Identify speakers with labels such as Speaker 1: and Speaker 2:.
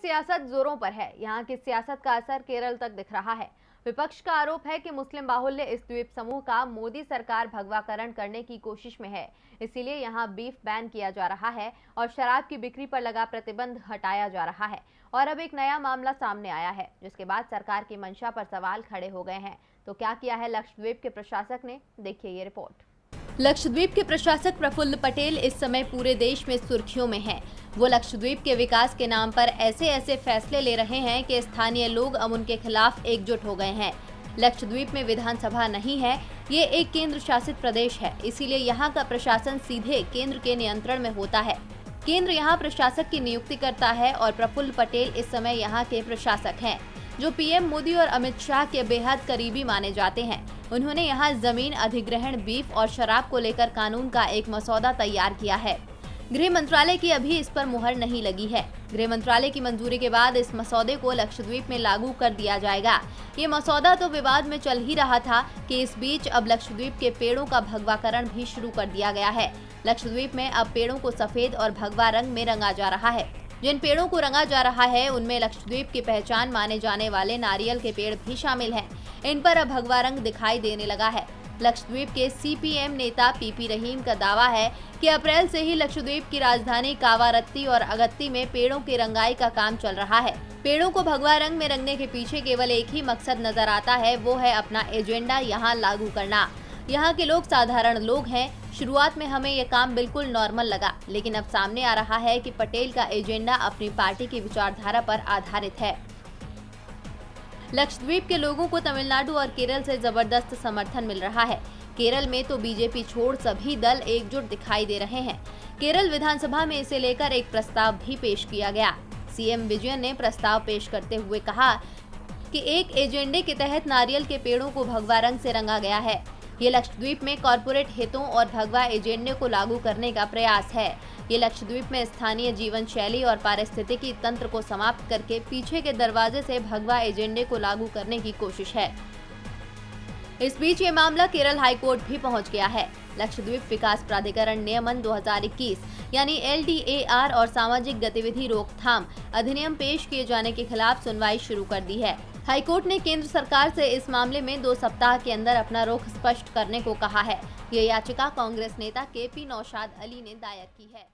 Speaker 1: सियासत जोरों पर है। यहाँ की सियासत का असर केरल तक दिख रहा है। विपक्ष का आरोप है कि मुस्लिम बाहुल्य इस द्वीप समूह का मोदी सरकार भगवाकरण करने की कोशिश में है। इसीलिए यहाँ बीफ बैन किया जा रहा है और शराब की बिक्री पर लगा प्रतिबंध हटाया जा रहा है। और अब एक नया मामला सामने आया है, जिसके बाद सरकार की मंशा पर सवाल खड़े हो गए हैं। तो क्या किया है लक्षद्वीप के प्रशासक ने, देखिए ये रिपोर्ट। लक्षद्वीप के प्रशासक प्रफुल्ल पटेल इस समय पूरे देश में सुर्खियों में हैं। वो लक्षद्वीप के विकास के नाम पर ऐसे फैसले ले रहे हैं कि स्थानीय लोग अब उनके खिलाफ एकजुट हो गए हैं। लक्षद्वीप में विधानसभा नहीं है, ये एक केंद्र शासित प्रदेश है, इसीलिए यहाँ का प्रशासन सीधे केंद्र के नियंत्रण में होता है। केंद्र यहाँ प्रशासक की नियुक्ति करता है और प्रफुल्ल पटेल इस समय यहाँ के प्रशासक हैं, जो पीएम मोदी और अमित शाह के बेहद करीबी माने जाते हैं। उन्होंने यहाँ जमीन अधिग्रहण, बीफ और शराब को लेकर कानून का एक मसौदा तैयार किया है। गृह मंत्रालय की अभी इस पर मुहर नहीं लगी है। गृह मंत्रालय की मंजूरी के बाद इस मसौदे को लक्षद्वीप में लागू कर दिया जाएगा। ये मसौदा तो विवाद में चल ही रहा था कि इस बीच अब लक्षद्वीप के पेड़ों का भगवाकरण भी शुरू कर दिया गया है। लक्षद्वीप में अब पेड़ों को सफेद और भगवा रंग में रंगा जा रहा है। जिन पेड़ों को रंगा जा रहा है उनमें लक्षद्वीप की पहचान माने जाने वाले नारियल के पेड़ भी शामिल हैं। इन पर अब भगवा रंग दिखाई देने लगा है। लक्षद्वीप के सीपीएम नेता पीपी रहीम का दावा है कि अप्रैल से ही लक्षद्वीप की राजधानी कावारत्ती और अगत्ती में पेड़ों की रंगाई का काम चल रहा है। पेड़ों को भगवा रंग में रंगने के पीछे केवल एक ही मकसद नजर आता है, वो है अपना एजेंडा यहाँ लागू करना। यहाँ के लोग साधारण लोग हैं। शुरुआत में हमें यह काम बिल्कुल नॉर्मल लगा, लेकिन अब सामने आ रहा है कि पटेल का एजेंडा अपनी पार्टी की विचारधारा पर आधारित है। लक्षद्वीप के लोगों को तमिलनाडु और केरल से जबरदस्त समर्थन मिल रहा है। केरल में तो बीजेपी छोड़ सभी दल एकजुट दिखाई दे रहे हैं। केरल विधानसभा में इसे लेकर एक प्रस्ताव भी पेश किया गया। सीएम विजयन ने प्रस्ताव पेश करते हुए कहा कि एक एजेंडे के तहत नारियल के पेड़ों को भगवा रंग से रंगा गया है। ये लक्षद्वीप में कॉरपोरेट हितों और भगवा एजेंडे को लागू करने का प्रयास है। ये लक्षद्वीप में स्थानीय जीवन शैली और पारिस्थितिकी तंत्र को समाप्त करके पीछे के दरवाजे से भगवा एजेंडे को लागू करने की कोशिश है। इस बीच ये मामला केरल हाईकोर्ट भी पहुंच गया है। लक्षद्वीप विकास प्राधिकरण नियमन 2021 यानी LDAR और सामाजिक गतिविधि रोकथाम अधिनियम पेश किए जाने के खिलाफ सुनवाई शुरू कर दी है। हाईकोर्ट ने केंद्र सरकार से इस मामले में 2 सप्ताह के अंदर अपना रुख स्पष्ट करने को कहा है। ये याचिका कांग्रेस नेता KP नौशाद अली ने दायर की है।